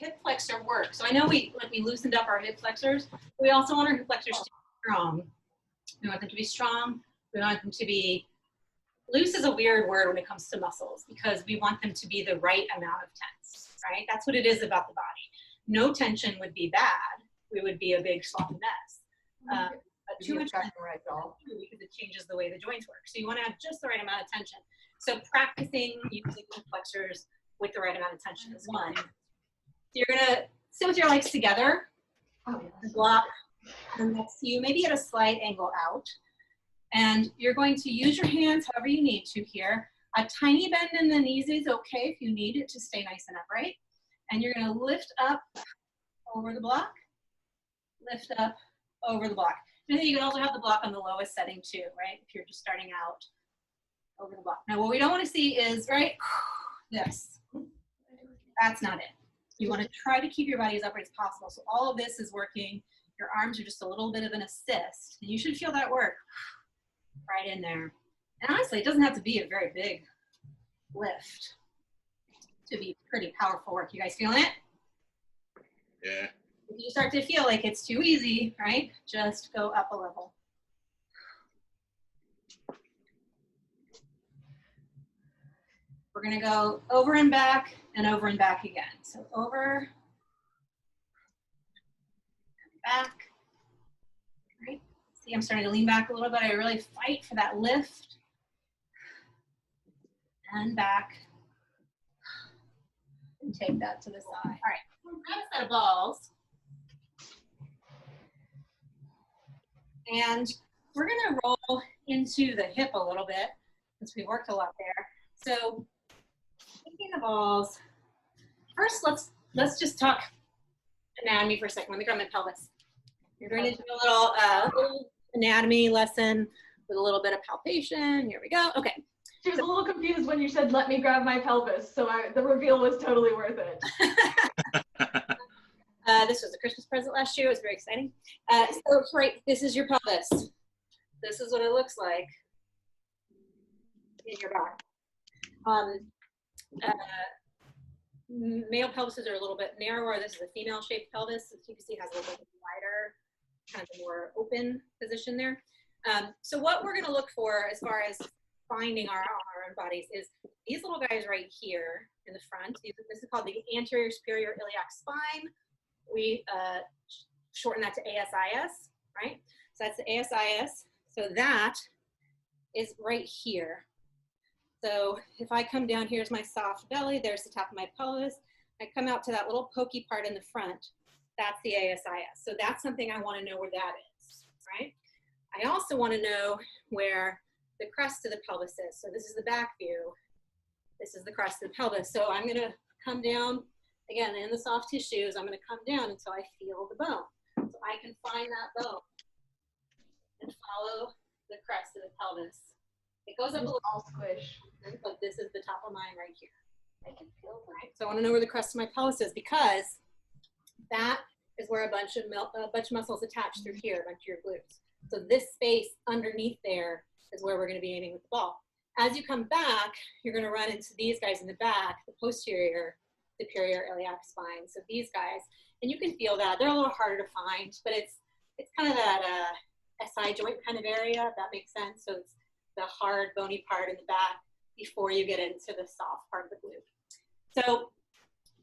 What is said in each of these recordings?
hip flexor work? So I know we loosened up our hip flexors, but we also want our hip flexors to be strong. We want them to be strong. We want them to be, loose is a weird word when it comes to muscles because we want them to be the right amount of tense, right? That's what it is about the body. No tension would be bad. We would be a big sloppy mess. But too much tension because it changes the way the joints work. So you want to have just the right amount of tension. So practicing using hip flexors with the right amount of tension is one. So you're going to sit with your legs together, block next to you, maybe at a slight angle out. And you're going to use your hands however you need to here. A tiny bend in the knees is okay if you need it to stay nice and upright. And you're going to lift up over the block, lift up over the block. And then you can also have the block on the lowest setting too, right? If you're just starting out over the block. Now what we don't want to see is, right, this. That's not it. You want to try to keep your body as upright as possible. So all of this is working. Your arms are just a little bit of an assist. And you should feel that work right in there. And honestly, it doesn't have to be a very big lift to be pretty powerful work. You guys feeling it? Yeah. If you start to feel like it's too easy, right? Just go up a level. We're gonna go over and back again. So over and back, right? See, I'm starting to lean back a little bit. I really fight for that lift. And back. And take that to the side. All right, grab a set of balls. And we're gonna roll into the hip a little bit since we worked a lot there. So taking the balls, first let's just talk anatomy for a second. Let me grab my pelvis. You're going to do a little anatomy lesson with a little bit of palpation. Here we go. Okay. She was a little confused when you said, let me grab my pelvis. So the reveal was totally worth it. This was a Christmas present last year. It was very exciting. So right, this is your pelvis. This is what it looks like in your back. Male pelvises are a little bit narrower. This is a female shaped pelvis. As you can see, it has a little bit wider, kind of a more open position there. So what we're going to look for as far as finding our own bodies is these little guys right here in the front. This is called the anterior superior iliac spine. We shorten that to ASIS, right? So that's the ASIS. So that is right here. So if I come down, here's my soft belly, there's the top of my pelvis. I come out to that little pokey part in the front. That's the ASIS. So that's something I want to know where that is, right? I also want to know where the crest of the pelvis is. So this is the back view. This is the crest of the pelvis. So I'm going to come down, again, in the soft tissues, I'm going to come down until I feel the bone. So I can find that bone and follow the crest of the pelvis. It goes up a little, all squish, but this is the top of mine right here. I can feel it, right? So I want to know where the crest of my pelvis is because that is where a bunch of muscles attach through here, a bunch of your glutes. So this space underneath there is where we're going to be aiming with the ball. As you come back, you're going to run into these guys in the back, the posterior superior iliac spine. So these guys, and you can feel that. They're a little harder to find, but it's kind of that SI joint kind of area, if that makes sense. So it's the hard bony part in the back before you get into the soft part of the glute. So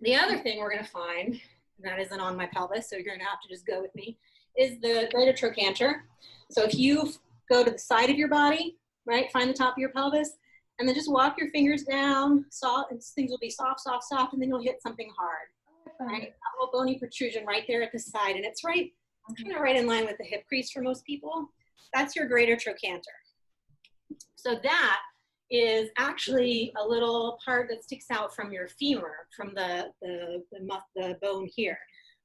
the other thing we're going to find, and that isn't on my pelvis, so you're going to have to just go with me, is the greater trochanter. So if you go to the side of your body, right, find the top of your pelvis, and then just walk your fingers down, soft, and things will be soft, soft, soft, and then you'll hit something hard, right? That little bony protrusion right there at the side, and it's right, kind of right in line with the hip crease for most people. That's your greater trochanter. So that is actually a little part that sticks out from your femur, from the bone here,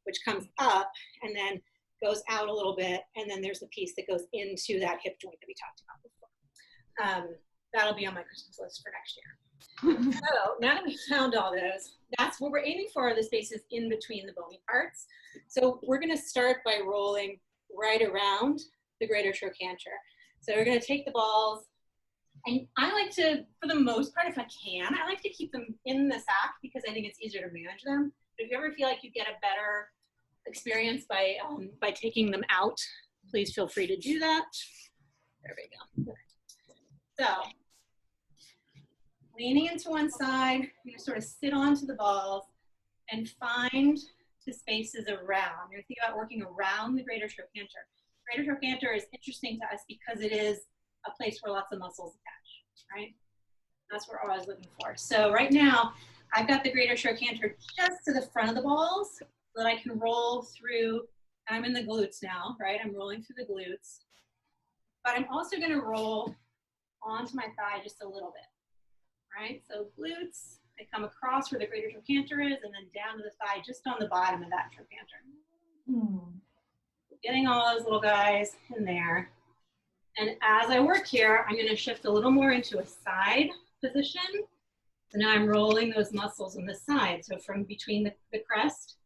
which comes up and then goes out a little bit, and then there's the piece that goes into that hip joint that we talked about before. That'll be on my Christmas list for next year. So now that we've found all those, that's what we're aiming for, are the spaces in between the bony parts. So we're going to start by rolling right around the greater trochanter. So we're going to take the balls, and I like to, for the most part, if I can, I like to keep them in the sack because I think it's easier to manage them If you ever feel like you get a better experience by taking them out, please feel free to do that. There we go. So, leaning into one side, you're gonna sort of sit onto the balls and find the spaces around. You're thinking about working around the greater trochanter. Greater trochanter is interesting to us because it is a place where lots of muscles attach, right? That's what we're always looking for. So right now, I've got the greater trochanter just to the front of the balls so that I can roll through. I'm in the glutes now, right? I'm rolling through the glutes. But I'm also going to roll onto my thigh just a little bit, right? So glutes, I come across where the greater trochanter is and then down to the thigh just on the bottom of that trochanter. Getting all those little guys in there. And as I work here, I'm going to shift a little more into a side position. So now I'm rolling those muscles on the side. So from between the crest,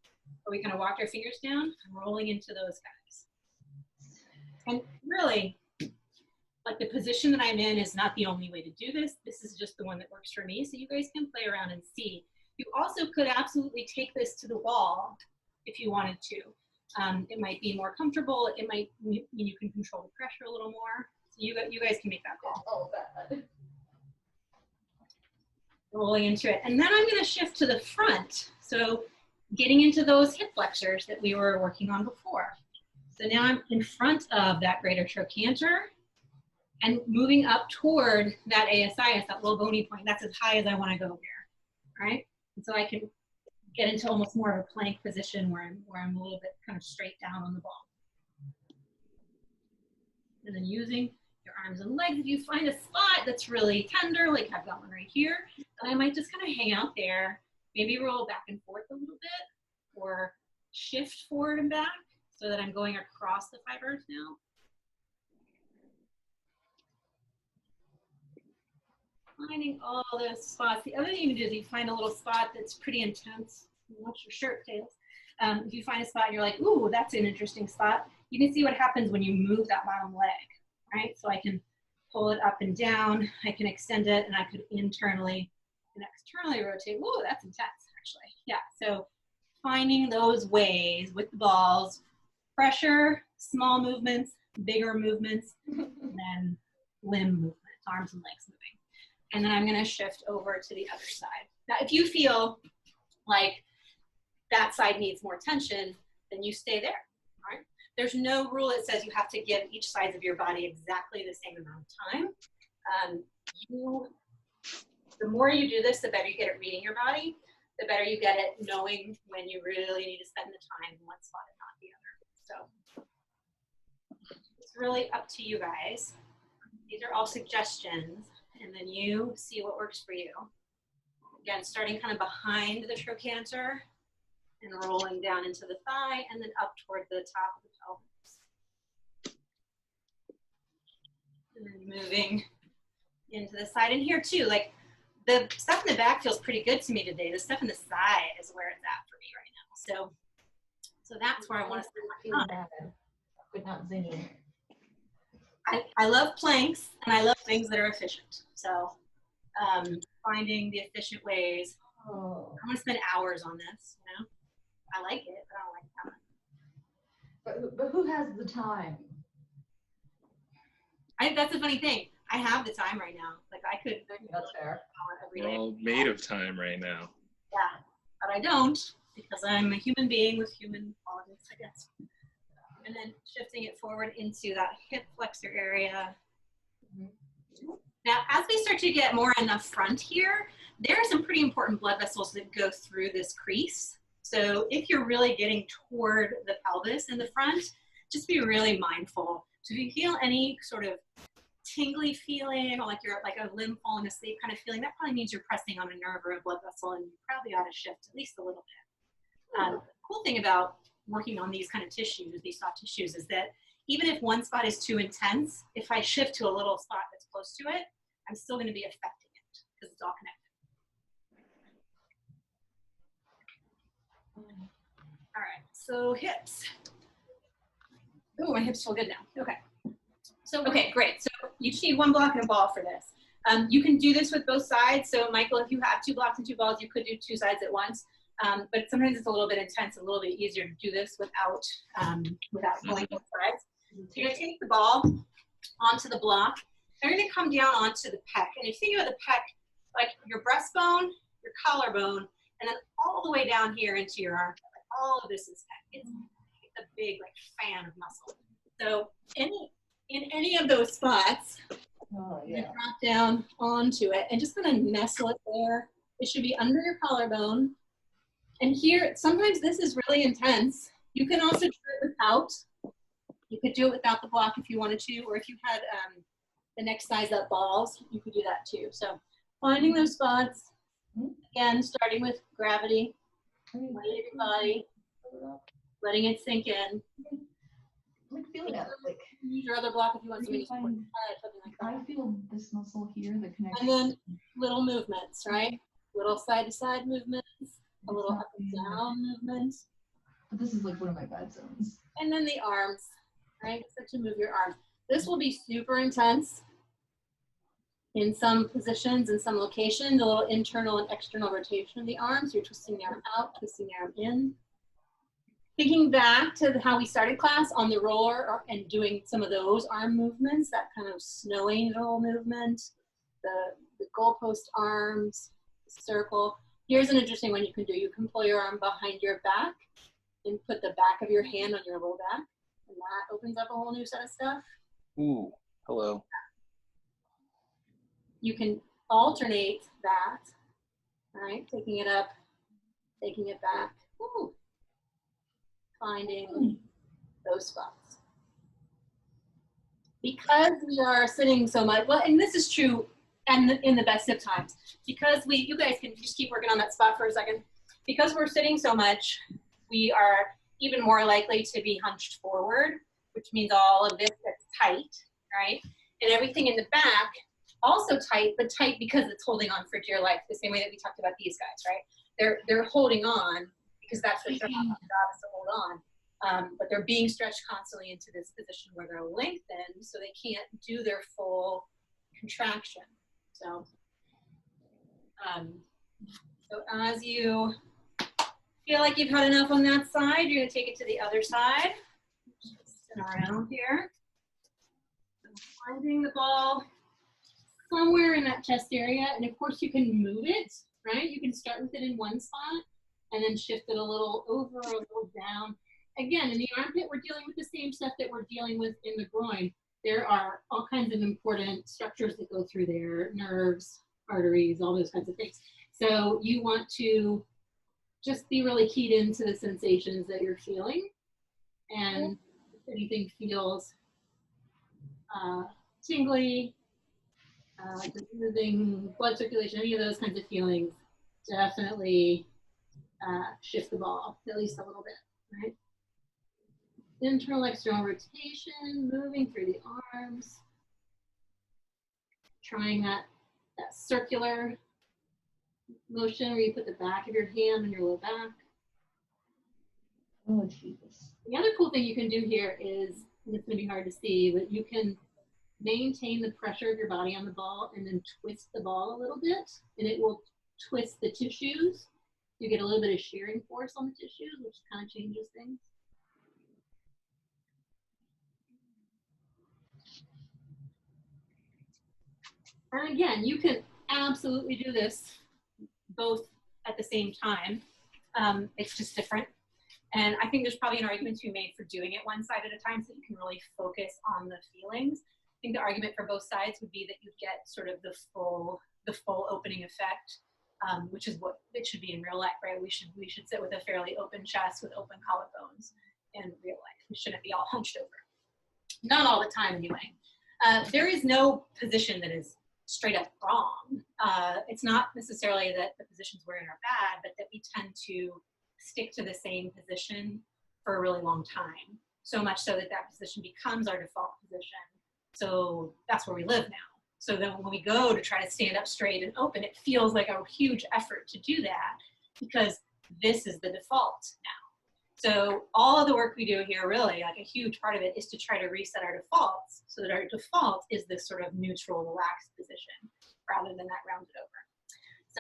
where we kind of walk our fingers down, I'm rolling into those guys. And really, like the position that I'm in is not the only way to do this. This is just the one that works for me. So you guys can play around and see. You also could absolutely take this to the wall if you wanted to. It might be more comfortable. It might mean you can control the pressure a little more. So you guys can make that call. Oh, bad. Rolling into it. And then I'm going to shift to the front. So getting into those hip flexors that we were working on before. So now I'm in front of that greater trochanter and moving up toward that ASIS, that low bony point. That's as high as I want to go here, right? And so I can get into almost more of a plank position where I'm a little bit kind of straight down on the ball. And then using your arms and legs, if you find a spot that's really tender, like I've got one right here, and I might just kind of hang out there, maybe roll back and forth a little bit, or shift forward and back so that I'm going across the fibers now. Finding all those spots. The other thing you can do is you find a little spot that's pretty intense. Watch your shirt tails. If you find a spot and you're like, ooh, that's an interesting spot, you can see what happens when you move that bottom leg, right? So I can pull it up and down, I can extend it, and I could internally and externally rotate. Whoa, that's intense, actually. Yeah, so finding those ways with the balls, pressure, small movements, bigger movements, and then limb movements, arms and legs moving. And then I'm gonna shift over to the other side. Now, if you feel like that side needs more tension, then you stay there, all right? There's no rule that says you have to give each side of your body exactly the same amount of time. The more you do this, the better you get at reading your body, the better you get at knowing when you really need to spend the time in one spot and not the other. So it's really up to you guys. These are all suggestions, and then you see what works for you. Again, starting kind of behind the trochanter and rolling down into the thigh and then up toward the top of the pelvis. And then moving into the side. And here too, like the stuff in the back feels pretty good to me today. The stuff in the side is where it's at for me right now. So that's where I want to spend my time. But not zinging. I love planks and I love things that are efficient. So finding the efficient ways. Oh. I'm going to spend hours on this, you know? I like it, but I don't like time. But who has the time? That's the funny thing. I have the time right now. Like I could. That's fair. We're all made of time right now. Yeah, but I don't because I'm a human being with human qualities, I guess. And then shifting it forward into that hip flexor area. Now, as we start to get more in the front here, there are some pretty important blood vessels that go through this crease. So if you're really getting toward the pelvis in the front, just be really mindful. So if you feel any sort of tingly feeling or like you're like a limb falling asleep kind of feeling, that probably means you're pressing on a nerve or a blood vessel, and you probably ought to shift at least a little bit. The cool thing about working on these kind of tissues, these soft tissues, is that even if one spot is too intense, if I shift to a little spot that's close to it, I'm still going to be affecting it because it's all connected. All right, so hips. Oh, my hips feel good now. Okay. So, okay, great. So you just need one block and a ball for this. You can do this with both sides. So Michael, if you have 2 blocks and 2 balls, you could do 2 sides at once. But sometimes it's a little bit intense, a little bit easier to do this without going both sides. So you're gonna take the ball onto the block. And you're gonna come down onto the pec. And if you think about the pec, like your breastbone, your collarbone, and then all the way down here into your arm. Like all of this is pec. It's a big like fan of muscle. So in any of those spots, you drop down onto it and just kind of nestle it there. It should be under your collarbone. And here, sometimes this is really intense. You can also do it without. You could do it without the block if you wanted to, or if you had the next size up balls, you could do that too. So finding those spots, again, starting with gravity, weight of your body, letting it sink in. Like feeling it, like use your other block if you want something to support your head, something like that. I feel this muscle here, the connection. And then little movements, right? Little side to side movements, a little up and down movements. But this is like one of my bad zones. And then the arms, right? Start to move your arms. This will be super intense in some positions, in some locations, a little internal and external rotation of the arms. You're twisting the arm out, twisting the arm in. Thinking back to how we started class on the roller and doing some of those arm movements, that kind of snow angel movement, the goalpost arms, the circle. Here's an interesting one you can do. You can pull your arm behind your back and put the back of your hand on your low back. And that opens up a whole new set of stuff. Ooh, hello. You can alternate that, right? Taking it up, taking it back. Ooh. Finding those spots. Because we are sitting so much, well, and this is true and in the best of times, because you guys can just keep working on that spot for a second. Because we're sitting so much, we are even more likely to be hunched forward, which means all of this gets tight, right? And everything in the back, also tight, but tight because it's holding on for dear life, the same way that we talked about these guys, right? They're holding on because that's what their job is to hold on. But they're being stretched constantly into this position where they're lengthened, so they can't do their full contraction. So as you feel like you've had enough on that side, you're gonna take it to the other side. Just spin around here. Finding the ball somewhere in that chest area, and of course you can move it, right? You can start with it in one spot and then shift it a little over, a little down. Again, in the armpit, we're dealing with the same stuff that we're dealing with in the groin. There are all kinds of important structures that go through there, nerves, arteries, all those kinds of things. So you want to just be really keyed into the sensations that you're feeling. And if anything feels tingly, moving, blood circulation, any of those kinds of feelings, definitely shift the ball at least a little bit, right? Internal, external rotation, moving through the arms, trying that circular motion where you put the back of your hand on your low back. Oh, Jesus. The other cool thing you can do here is, and it's going to be hard to see, but you can maintain the pressure of your body on the ball and then twist the ball a little bit, and it will twist the tissues. You get a little bit of shearing force on the tissues, which kind of changes things. And again, you can absolutely do this both at the same time. It's just different. And I think there's probably an argument to be made for doing it one side at a time so that you can really focus on the feelings. I think the argument for both sides would be that you get sort of the full opening effect, which is what it should be in real life, right? We should sit with a fairly open chest with open collarbones in real life. We shouldn't be all hunched over. Not all the time anyway. There is no position that is straight up wrong. It's not necessarily that the positions we're in are bad, but that we tend to stick to the same position for a really long time. So much so that that position becomes our default position. So that's where we live now. So then when we go to try to stand up straight and open, it feels like a huge effort to do that because this is the default now. So all of the work we do here, really, like a huge part of it is to try to reset our defaults so that our default is this sort of neutral, relaxed position rather than that rounded over.